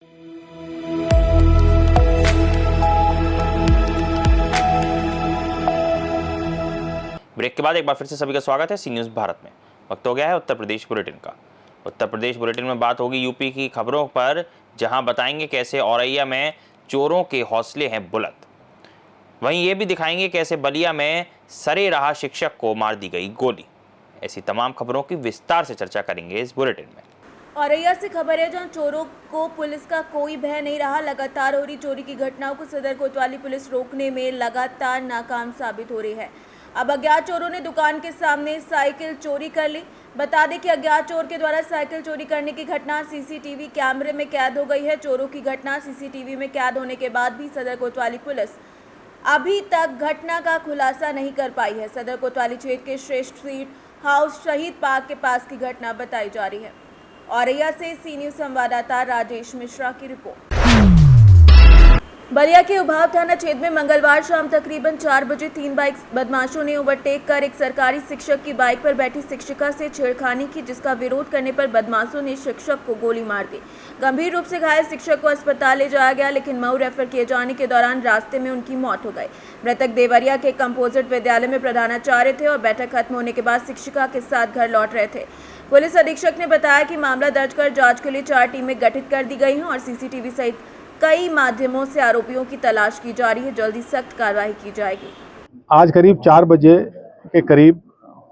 Break के बाद एक बार फिर से सभी का स्वागत है सी न्यूज़ भारत में। वक्त हो गया है उत्तर प्रदेश बुलेटिन का। उत्तर प्रदेश बुलेटिन में बात होगी यूपी की खबरों पर, जहां बताएंगे कैसे औरैया में चोरों के हौसले हैं बुलंद। वहीं ये भी दिखाएंगे कैसे बलिया में सरे रहा शिक्षक को मार दी गई गोली। ऐसी तमाम खबरों की विस्तार से चर्चा करेंगे इस बुलेटिन में। औरैया से खबर है, जहां चोरों को पुलिस का कोई भय नहीं रहा। लगातार हो रही चोरी की घटनाओं को सदर कोतवाली पुलिस रोकने में लगातार नाकाम साबित हो रही है। अब अज्ञात चोरों ने दुकान के सामने साइकिल चोरी कर ली। बता दें कि अज्ञात चोर के द्वारा साइकिल चोरी करने की घटना सीसीटीवी कैमरे में कैद हो गई है। चोरों की घटना सीसीटीवी में कैद होने के बाद भी सदर कोतवाली पुलिस अभी तक घटना का खुलासा नहीं कर पाई है। सदर कोतवाली क्षेत्र के श्रेष्ठ स्वीट हाउस शहीद पार्क के पास की घटना बताई जा रही है। औरैया से सी न्यूज़ संवाददाता राजेश मिश्रा की रिपोर्ट। बलिया के उभाव थाना क्षेत्र में मंगलवार शाम तकरीबन 4 बजे 3 बाइक बदमाशों ने ओवरटेक कर एक सरकारी शिक्षक की बाइक पर बैठी शिक्षिका से छेड़खानी की, जिसका विरोध करने पर बदमाशों ने शिक्षक को गोली मार दी। गंभीर रूप से घायल शिक्षक को अस्पताल ले जाया गया, लेकिन मऊ रेफर किए जाने के दौरान रास्ते में उनकी मौत हो गई। मृतक देवरिया के कंपोजिट विद्यालय में प्रधानाचार्य थे और बैठक खत्म होने के बाद शिक्षिका के साथ घर लौट रहे थे। पुलिस अधीक्षक ने बताया कि मामला दर्ज कर जांच के लिए 4 टीमें गठित कर दी गई हैं और सीसीटीवी सहित कई माध्यमों से आरोपियों की तलाश की जा रही है। जल्दी सख्त कार्रवाई की जाएगी। आज करीब 4 बजे के करीब,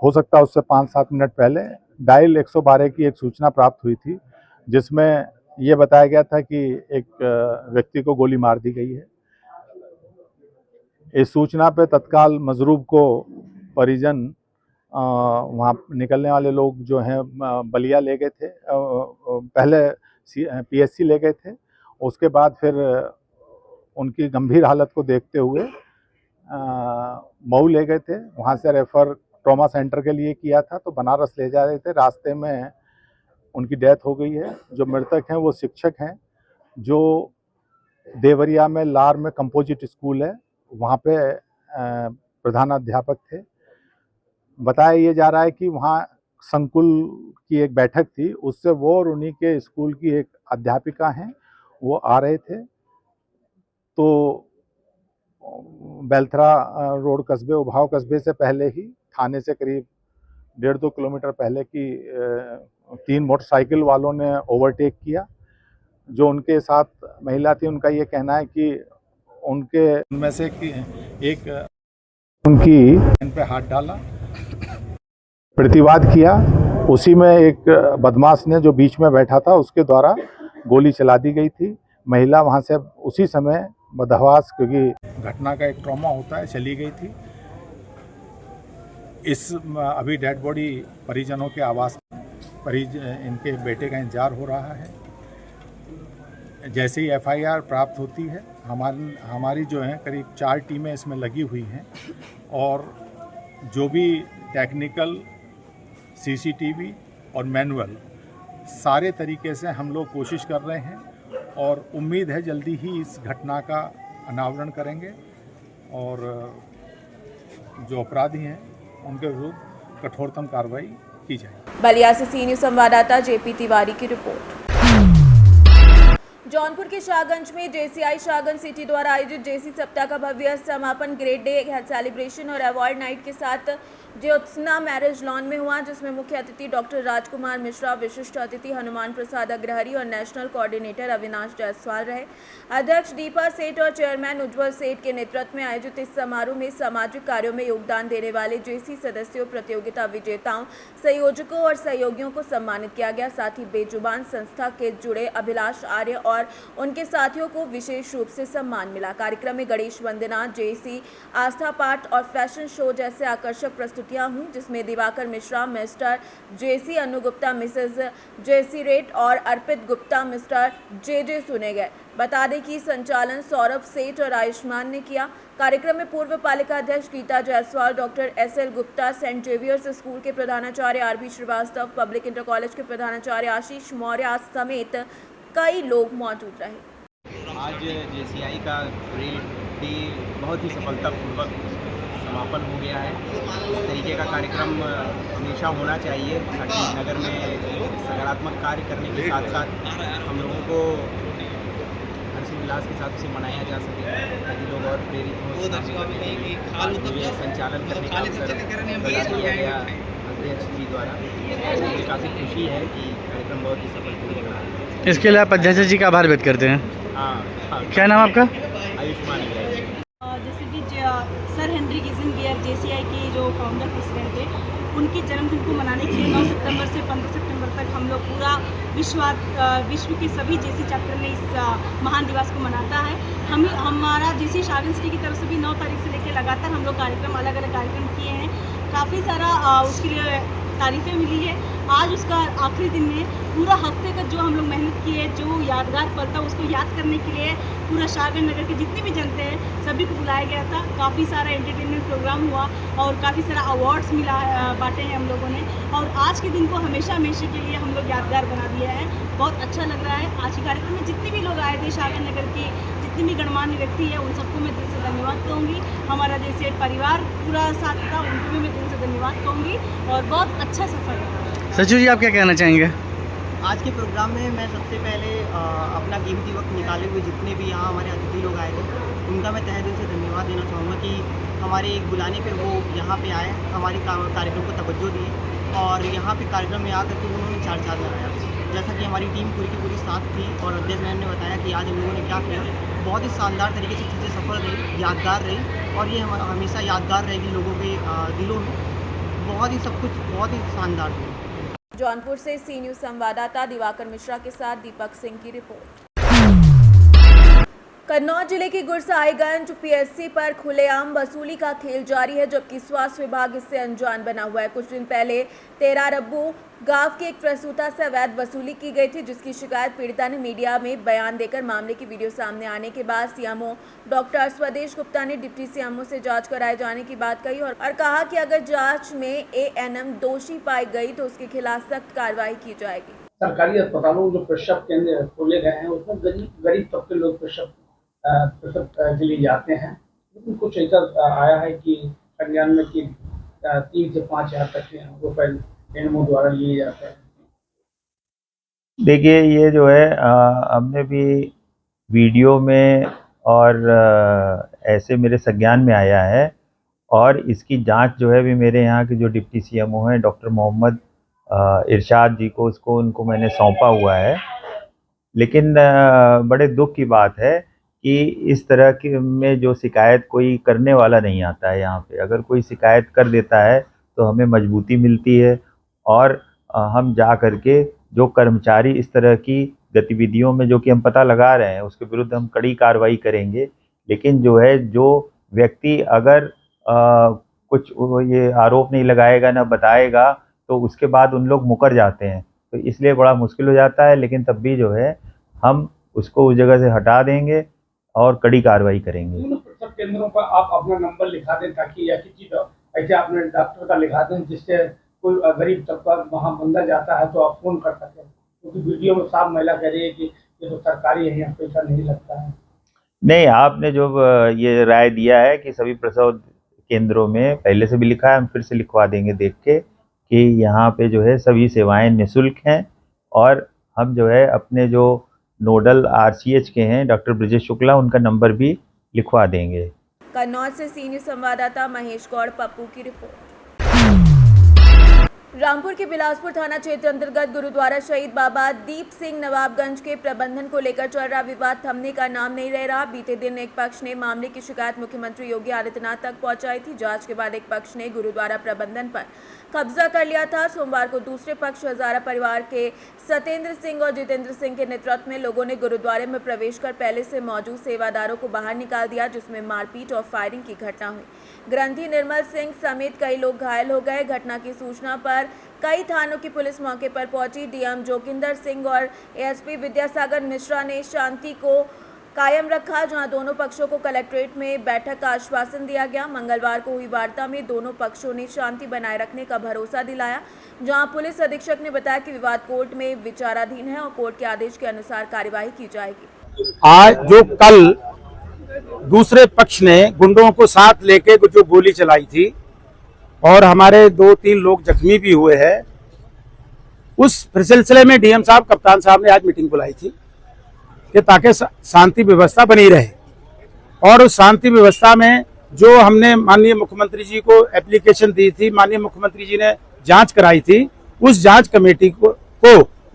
हो सकता है उससे 5-7 मिनट पहले, डायल 112 की एक सूचना प्राप्त हुई थी, जिसमें ये बताया गया था कि एक व्यक्ति को गोली मार दी गई है। इस सूचना पे तत्काल मजरूब को परिजन वहाँ निकलने वाले लोग जो हैं बलिया ले गए थे, पहले पीएससी ले गए थे। उसके बाद फिर उनकी गंभीर हालत को देखते हुए मऊ ले गए थे। वहाँ से रेफ़र ट्रॉमा सेंटर के लिए किया था, तो बनारस ले जा रहे थे। रास्ते में उनकी डेथ हो गई है। जो मृतक हैं वो शिक्षक हैं, जो देवरिया में लार में कंपोजिट स्कूल है, वहाँ पे प्रधानाध्यापक थे। बताया ये जा रहा है कि वहाँ संकुल की एक बैठक थी, उससे वो और उन्हीं के स्कूल की एक अध्यापिका हैं, वो आ रहे थे। तो बेलथरा रोड कस्बे, उभाव कस्बे से पहले ही थाने से करीब 1.5-2 किलोमीटर पहले की 3 मोटरसाइकिल वालों ने ओवरटेक किया। जो उनके साथ महिला थी, उनका ये कहना है कि उनमें से एक उनकी इन पे हाथ डाला, प्रतिवाद किया। उसी में एक बदमाश ने, जो बीच में बैठा था, उसके द्वारा गोली चला दी गई थी। महिला वहां से उसी समय बदहवास, क्योंकि घटना का एक ट्रॉमा होता है, चली गई थी। अभी डेड बॉडी परिजनों के आवास इनके बेटे का इंतजार हो रहा है। जैसे ही एफआईआर प्राप्त होती है, हमारी जो है करीब 4 टीमें इसमें लगी हुई हैं और जो भी टेक्निकल, सीसीटीवी और मैनुअल, सारे तरीके से हम लोग कोशिश कर रहे हैं और उम्मीद है जल्दी ही इस घटना का अनावरण करेंगे और जो अपराधी हैं उनके विरुद्ध कठोरतम कार्रवाई की जाएगी। बलिया से सी न्यूज़ संवाददाता जेपी तिवारी की रिपोर्ट। जौनपुर के शाहगंज में जेसीआई शाहगंज सिटी द्वारा आयोजित जेसी सप्ताह का भव्य समापन ग्रेड डे सेलिब्रेशन और अवार्ड नाइट के साथ ज्योत्सना मैरिज लॉन में हुआ, जिसमें मुख्य अतिथि डॉक्टर राजकुमार मिश्रा, विशिष्ट अतिथि हनुमान प्रसाद अग्रहरी और नेशनल कोऑर्डिनेटर अविनाश जायसवाल रहे। अध्यक्ष दीपा सेठ और चेयरमैन उज्जवल सेठ के नेतृत्व में आयोजित इस समारोह में सामाजिक कार्यों में योगदान देने वाले जेसी सदस्यों, प्रतियोगिता विजेताओं, संयोजकों और सहयोगियों को सम्मानित किया गया। साथ ही बेजुबान संस्था के जुड़े अभिलाष आर्य और उनके साथियों को विशेष रूप से सम्मान मिला। कार्यक्रम में गणेश वंदना, जेसी आस्था पाठ और फैशन शो जैसे आकर्षक प्रस्तुतियां हुई, जिसमें दिवाकर मिश्रा, मिस्टर जेसी, अनु गुप्ता, मिसेज जेसी रेट और अर्पित गुप्ता, मिस्टर जे सुने गए। बता दें कि संचालन सौरभ सेठ और आयुष्मान ने किया। कार्यक्रम में पूर्व पालिका अध्यक्ष Geeta Jaiswal, doctor SL Gupta, Saint Xavier's school के प्रधानाचार्य RB Srivastava, public inter college के प्रधानाचार्य आशीष मौर्य समेत कई लोग मौजूद रहे। आज जेसीआई का ग्रेड डे बहुत ही सफलतापूर्वक समापन हो गया है। इस तरीके का कार्यक्रम हमेशा होना चाहिए ताकि नगर में सकारात्मक कार्य करने के साथ साथ हम लोगों को हर्षोल्लास के साथ उसे मनाया जा सके, ताकि लोग और प्रेरित हों। मुझे संचालन करने का अवसर प्रदान किया गया अध्यक्ष जी द्वारा। मुझे काफ़ी खुशी है कि कार्यक्रम बहुत ही सफलपूर्वक रहा। इसके लिए आप अध्यक्ष जी का आभार व्यक्त करते हैं। हाँ, क्या नाम आपका? आयुष्मान है। जैसे कि सर हेनरी किसिंजर JCI के जो फाउंडर प्रेसिडेंट थे, उनकी जन्मदिन को मनाने के लिए 9 सितंबर से 15 सितंबर तक हम लोग पूरा विश्व के सभी JC चैप्टर में इस महान दिवस को मनाता है। हमारा JC शागन सिटी की तरफ से भी 9 तारीख से लेकर लगातार हम लोग कार्यक्रम अलग अलग कार्यक्रम किए हैं। काफ़ी सारा उसके लिए तारीफ़ें मिली है। आज उसका आखिरी दिन में पूरा हफ्ते का जो हम लोग मेहनत की है, जो यादगार पल था, उसको याद करने के लिए पूरा शाहगंज नगर के जितनी भी जनते हैं सभी को बुलाया गया था। काफ़ी सारा एंटरटेनमेंट प्रोग्राम हुआ और काफ़ी सारा अवार्ड्स बांटे हैं हम लोगों ने। और आज के दिन को हमेशा हमेशा के लिए हम लोग यादगार बना दिया है। बहुत अच्छा लग रहा है। आज के कार्यक्रम में जितने भी लोग आए थे, शाहगंज नगर के जितने भी गणमान्य व्यक्ति है, उन सबको मैं दिल से धन्यवाद कहूँगी। हमारा जैसे परिवार पूरा साथ था, उनको भी मैं दिल से धन्यवाद कहूँगी। और बहुत अच्छा सफर रहा। सचिव जी, आप क्या कहना चाहेंगे? आज के प्रोग्राम में मैं सबसे पहले अपना कीमती वक्त निकाले हुए जितने भी यहाँ हमारे अतिथि लोग आए थे, उनका मैं तहे दिल से धन्यवाद देना चाहूँगा कि हमारे एक बुलाने पे वो यहाँ पे आए, हमारे कार्यक्रम को तवज्जो दिए और यहाँ पे कार्यक्रम में आकर के उन्होंने चार चाँद लगाया। जैसा कि हमारी टीम पूरी की पूरी साथ थी और अध्यक्ष मैम ने बताया कि आज हम लोगों ने क्या किया, बहुत ही शानदार तरीके से चीज़ें सफल रही, यादगार रही और ये हमेशा यादगार रहेगी लोगों के दिलों में। बहुत ही सब कुछ बहुत ही शानदार थी। जौनपुर से सी न्यूज़ संवाददाता दिवाकर मिश्रा के साथ दीपक सिंह की रिपोर्ट। कन्नौज जिले की गुरसाहिगंज PSC पर खुलेआम वसूली का खेल जारी है, जबकि स्वास्थ्य विभाग इससे अनजान बना हुआ है। कुछ दिन पहले 13 रब्बू गांव की एक प्रसूता से अवैध वसूली की गई थी, जिसकी शिकायत पीड़िता ने मीडिया में बयान देकर मामले की वीडियो सामने आने के बाद CMO डॉक्टर स्वदेश गुप्ता ने डिप्टी CMO से जांच कराए जाने की बात कही और कहा कि अगर जांच में ANM दोषी पाई गई तो उसके खिलाफ सख्त कार्रवाई की जाएगी। सरकारी अस्पतालों जो प्रसव केंद्र खोले गए हैं उसमें गरीब तबके लोग प्रसव के लिए जाते हैं, लेकिन कुछ ऐसा आया है कि संज्ञान में कि 3 से 5 हज़ार तक के रुपए ANM द्वारा लिए जाते हैं। देखिए, ये जो है हमने भी वीडियो में और ऐसे मेरे संज्ञान में आया है और इसकी जांच जो है भी मेरे यहाँ के जो डिप्टी CMO हैं डॉक्टर मोहम्मद इरशाद जी को उनको मैंने सौंपा हुआ है। लेकिन बड़े दुख की बात है कि इस तरह की में जो शिकायत कोई करने वाला नहीं आता है यहाँ पे। अगर कोई शिकायत कर देता है तो हमें मजबूती मिलती है और हम जा कर के जो कर्मचारी इस तरह की गतिविधियों में जो कि हम पता लगा रहे हैं उसके विरुद्ध हम कड़ी कार्रवाई करेंगे। लेकिन जो है जो व्यक्ति अगर कुछ ये आरोप नहीं लगाएगा ना बताएगा तो उसके बाद उन लोग मुकर जाते हैं, तो इसलिए बड़ा मुश्किल हो जाता है। लेकिन तब भी जो है हम उसको उस जगह से हटा देंगे और कड़ी कार्रवाई करेंगे। प्रसव केंद्रों पर आप अपना नंबर लिखा दें ताकि या किसी ऐसे आपने डॉक्टर का लिखा दें जिससे कोई गरीब तबका वहाँ बंदा जाता है तो आप फोन कर सकें, क्योंकि वीडियो में साफ महिला कह रही है कि ये तो सरकारी है, यहाँ पैसा नहीं लगता है। नहीं, आपने जो ये राय दिया है कि सभी प्रसव केंद्रों में पहले से भी लिखा है, हम फिर से लिखवा देंगे देख के कि यहाँ पे जो है सभी सेवाएं निःशुल्क हैं और हम जो है अपने जो नोडल RCH के हैं डॉक्टर ब्रिजेश शुक्ला, उनका नंबर भी लिखवा देंगे। कन्नौज से सी न्यूज़ संवाददाता महेश गौड़ पप्पू की रिपोर्ट। रामपुर के बिलासपुर थाना क्षेत्र अंतर्गत गुरुद्वारा शहीद बाबा दीप सिंह नवाबगंज के प्रबंधन को लेकर चल रहा विवाद थमने का नाम नहीं ले रहा। बीते दिन एक पक्ष ने मामले की शिकायत मुख्यमंत्री योगी आदित्यनाथ तक पहुंचाई थी। जांच के बाद एक पक्ष ने गुरुद्वारा प्रबंधन पर कब्जा कर लिया था। सोमवार को दूसरे पक्ष हजारा परिवार के सत्येंद्र सिंह और जितेंद्र सिंह के नेतृत्व में लोगों ने गुरुद्वारे में प्रवेश कर पहले से मौजूद सेवादारों को बाहर निकाल दिया, जिसमें मारपीट और फायरिंग की घटना हुई। ग्रंथी निर्मल सिंह समेत कई लोग घायल हो गए। घटना की सूचना पर कई थानों की पुलिस मौके पर पहुंची। DM जोगिंदर सिंह और ASP विद्यासागर मिश्रा ने शांति को कायम रखा, जहां दोनों पक्षों को कलेक्ट्रेट में बैठक का आश्वासन दिया गया। मंगलवार को हुई वार्ता में दोनों पक्षों ने शांति बनाए रखने का भरोसा दिलाया, जहां पुलिस अधीक्षक ने बताया कि विवाद कोर्ट में विचाराधीन है और कोर्ट के आदेश के अनुसार कार्यवाही की जाएगी। आज जो कल दूसरे पक्ष ने गुंडों को साथ लेके जो गोली चलाई थी और हमारे 2-3 लोग जख्मी भी हुए हैं, उस सिलसिले में DM साहब, कप्तान साहब ने आज मीटिंग बुलाई थी कि ताकि शांति व्यवस्था बनी रहे। और उस शांति व्यवस्था में जो हमने माननीय मुख्यमंत्री जी को एप्लीकेशन दी थी, माननीय मुख्यमंत्री जी ने जांच कराई थी, उस जांच कमेटी को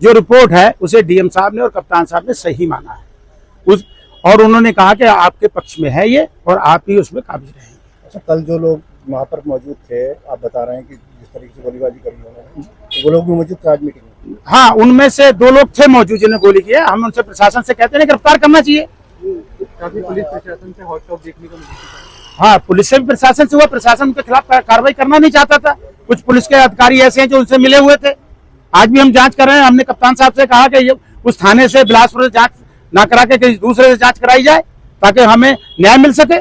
जो रिपोर्ट है उसे डीएम साहब ने और कप्तान साहब ने सही माना है और उन्होंने कहा कि आपके पक्ष में है ये और आप ही उसमें काबिज रहेंगे। अच्छा, कल जो लोग वहाँ पर मौजूद थे, आप बता रहे हैं कि जिस तरीके से गोलीबारी करी उन्होंने, तो वो लोग भी मौजूद थे आज मीटिंग में? हाँ, उनमें से 2 लोग थे मौजूद जिन्हें गोली की है। हम उनसे प्रशासन से कहते हैं गिरफ्तार करना चाहिए। काफी पुलिस प्रशासन से हॉट टॉप देखने को मिली। हाँ, पुलिस से भी प्रशासन से हुआ, प्रशासन के खिलाफ कार्रवाई करना नहीं चाहता था। कुछ पुलिस के अधिकारी ऐसे हैं जो उनसे मिले हुए थे। आज भी हम जांच कर रहे हैं। हमने कप्तान साहब से कहा कि उस थाने से बिलासपुर से जांच ना करा के किसी दूसरे से जांच कराई जाए ताकि हमें न्याय मिल सके।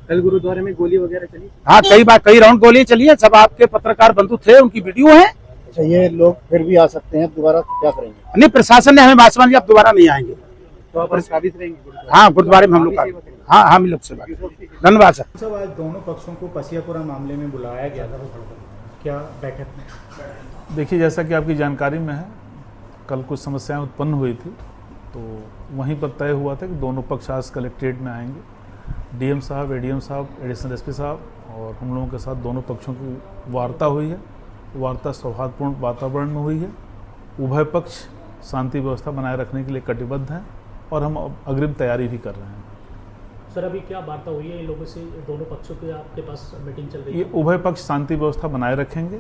कल गुरुद्वारे में गोली वगैरह चली? हाँ, कई राउंड गोली चली है। सब आपके पत्रकार बंधु थे, उनकी वीडियो है। अच्छा, ये लोग फिर भी आ सकते हैं दोबारा, तो क्या करेंगे? नहीं, प्रशासन ने हमें आश्वासन दिया आप दोबारा नहीं आएंगे। तो आप काबिज रहेंगे? हाँ, गुरुद्वारे में हम लोग हाँ हम लोग से धन्यवाद सर। सब आज दोनों पक्षों को पसियापुरा मामले में बुलाया गया था, क्या बैठक में? देखिए, जैसा कि आपकी जानकारी में है, कल कुछ समस्याएं उत्पन्न हुई थी, तो वहीं पर तय हुआ था कि दोनों पक्ष आज कलेक्ट्रेट में आएंगे। डीएम साहब, एडीएम साहब, एडिशनल एसपी साहब और हम लोगों के साथ दोनों पक्षों की वार्ता हुई है। वार्ता सौहार्दपूर्ण वातावरण में हुई है। उभय पक्ष शांति व्यवस्था बनाए रखने के लिए कटिबद्ध हैं और हम अग्रिम तैयारी भी कर रहे हैं। सर, अभी क्या वार्ता हुई है इन लोगों से? दोनों पक्षों की आपके पास मीटिंग चल रही है? ये उभय पक्ष शांति व्यवस्था बनाए रखेंगे।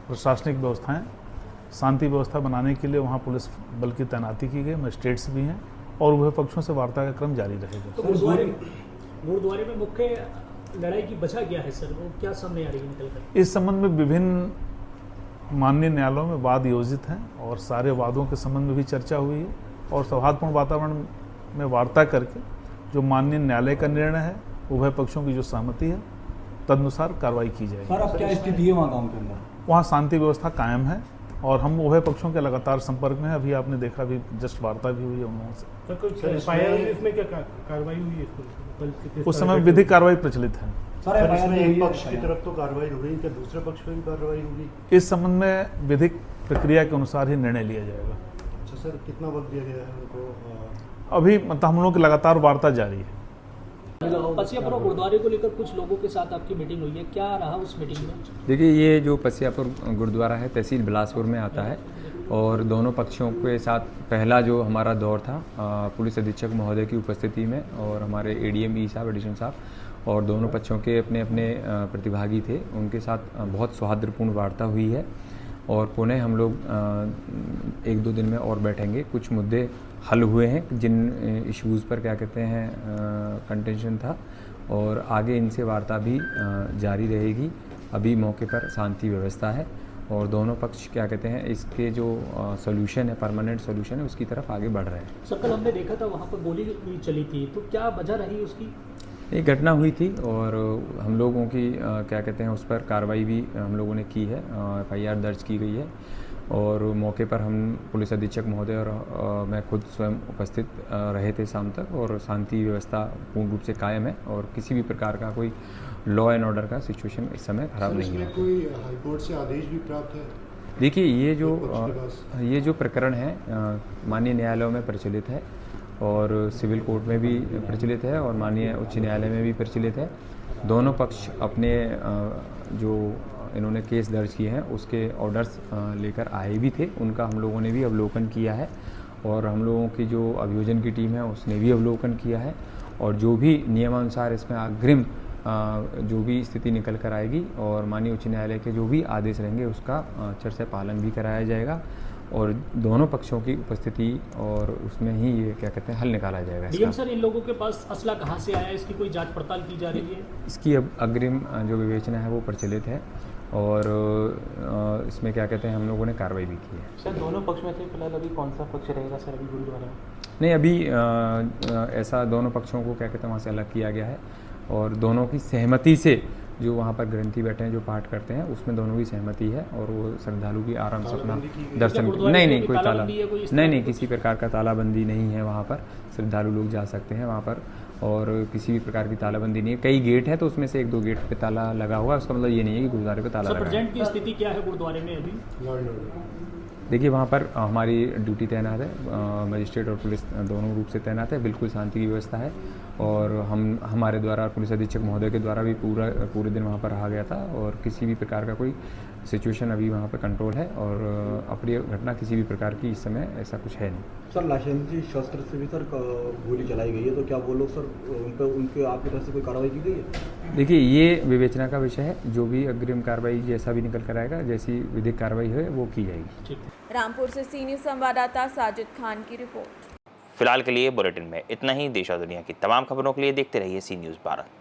प्रशासनिक व्यवस्थाएं शांति व्यवस्था बनाने के लिए वहाँ पुलिस बल की तैनाती की गई, मजिस्ट्रेट्स भी हैं और उभय पक्षों से वार्ता का क्रम जारी रहेगा। तो गुरुद्वारे में मुख्य लड़ाई की वजह क्या है सर? वो क्या सामने आ रही है निकल कर? इस संबंध में विभिन्न माननीय न्यायालयों में वाद योजित हैं और सारे वादों के संबंध में भी चर्चा हुई है और सौहार्दपूर्ण वातावरण में वार्ता करके जो माननीय न्यायालय का निर्णय है, उभय पक्षों की जो सहमति है, तदनुसार कार्रवाई की जाएगी। सर, अब क्या स्थिति है वहाँ गाँव के अंदर? वहाँ शांति व्यवस्था कायम है और हम उभय पक्षों के लगातार संपर्क में हैं। अभी आपने देखा, अभी जस्ट वार्ता भी हुई है उन लोगों से। इसमें क्या कार्रवाई हुई है? उस समय विधिक कार्रवाई प्रचलित है। सर, एक पक्ष की तरफ तो कार्रवाई हो गई, क्या दूसरे पक्ष पर भी कार्रवाई होगी? इस संबंध में विधिक प्रक्रिया के अनुसार ही निर्णय लिया जाएगा। अच्छा सर, कितना वक्त दिया गया है उनको? अभी मतलब हम लोगों की लगातार वार्ता जारी है। पसियापुरा गुरुद्वारे को लेकर कुछ लोगों के साथ आपकी मीटिंग हुई है, क्या रहा उस मीटिंग में? देखिए, ये जो पसियापुर गुरुद्वारा है तहसील बिलासपुर में आता है और दोनों पक्षों के साथ पहला जो हमारा दौर था पुलिस अधीक्षक महोदय की उपस्थिति में और हमारे एडीएम ई साहब, एडिशनल साहब और दोनों पक्षों के अपने अपने प्रतिभागी थे, उनके साथ बहुत सौहार्दपूर्ण वार्ता हुई है और पुनः हम लोग 1-2 दिन में और बैठेंगे। कुछ मुद्दे हल हुए हैं जिन इश्यूज़ पर क्या कहते हैं कंटेंशन था और आगे इनसे वार्ता भी जारी रहेगी। अभी मौके पर शांति व्यवस्था है और दोनों पक्ष क्या कहते हैं इसके जो सॉल्यूशन है, परमानेंट सॉल्यूशन है, उसकी तरफ आगे बढ़ रहे हैं। सर, कल हमने देखा था वहाँ पर गोली भी चली थी, तो क्या वजह रही उसकी? एक घटना हुई थी और हम लोगों की क्या कहते हैं उस पर कार्रवाई भी हम लोगों ने की है, FIR दर्ज की गई है और मौके पर हम पुलिस अधीक्षक महोदय और मैं खुद स्वयं उपस्थित रहे थे शाम तक और शांति व्यवस्था पूर्ण रूप से कायम है और किसी भी प्रकार का कोई लॉ एंड ऑर्डर का सिचुएशन इस समय खराब नहीं है। कोई हाईकोर्ट से आदेश भी प्राप्त है? देखिए, ये जो प्रकरण है माननीय न्यायालयों में प्रचलित है और सिविल कोर्ट में भी प्रचलित है और माननीय उच्च न्यायालय में भी प्रचलित है। दोनों पक्ष अपने जो इन्होंने केस दर्ज किए हैं उसके ऑर्डर्स लेकर आए भी थे, उनका हम लोगों ने भी अवलोकन किया है और हम लोगों की जो अभियोजन की टीम है उसने भी अवलोकन किया है और जो भी नियमानुसार इसमें अग्रिम जो भी स्थिति निकल कर आएगी और माननीय उच्च न्यायालय के जो भी आदेश रहेंगे उसका अक्षर से पालन भी कराया जाएगा और दोनों पक्षों की उपस्थिति और उसमें ही ये क्या कहते हैं हल निकाला जाएगा। डीएम सर, इन लोगों के पास असला कहाँ से आया, इसकी कोई जांच पड़ताल की जा रही है? इसकी अब अग्रिम जो विवेचना है वो प्रचलित है और इसमें क्या कहते हैं हम लोगों ने कार्रवाई भी की है। सर, दोनों पक्ष में थे, फिलहाल अभी कौन सा पक्ष रहेगा सर अभी गुरुद्वारा में? नहीं, अभी ऐसा दोनों पक्षों को क्या कहते हैं वहाँ से अलग किया गया है और दोनों की सहमति से जो वहाँ पर ग्रंथी बैठे हैं जो पाठ करते हैं उसमें दोनों की सहमति है और वो श्रद्धालु की आराम से अपना दर्शन नहीं कोई ताला नहीं किसी प्रकार का तालाबंदी नहीं है वहाँ पर। श्रद्धालु लोग जा सकते हैं वहाँ पर और किसी भी प्रकार की तालाबंदी नहीं है। कई गेट है तो उसमें से 1-2 गेट पे ताला लगा हुआ है, उसका मतलब ये नहीं है कि गुरुद्वारे पे ताला लगा है। प्रेजेंट की स्थिति क्या है गुरुद्वारे में अभी? देखिए वहाँ पर हमारी ड्यूटी तैनात है, मजिस्ट्रेट और पुलिस दोनों रूप से तैनात है, बिल्कुल शांति की व्यवस्था है और हमारे द्वारा पुलिस अधीक्षक महोदय के द्वारा भी पूरे दिन वहाँ पर रहा गया था और किसी भी प्रकार का कोई सिचुएशन अभी वहाँ पर कंट्रोल है और अप्रिय घटना किसी भी प्रकार की इस समय ऐसा कुछ है नहीं। सर लाइसेंसी शस्त्र से भी सर गोली चलाई गई है, तो क्या वो लोग सर उनके आपकी तरफ से कोई कार्रवाई की गई है? देखिए ये विवेचना का विषय है, जो भी अग्रिम कार्रवाई जैसा भी निकल कर आएगा, जैसी विधिक कार्रवाई है वो की जाएगी। रामपुर से सी न्यूज़ संवाददाता साजिद खान की रिपोर्ट। फिलहाल के लिए बुलेटिन में इतना ही। देश और दुनिया की तमाम खबरों के लिए देखते रहिए सी न्यूज़ भारत।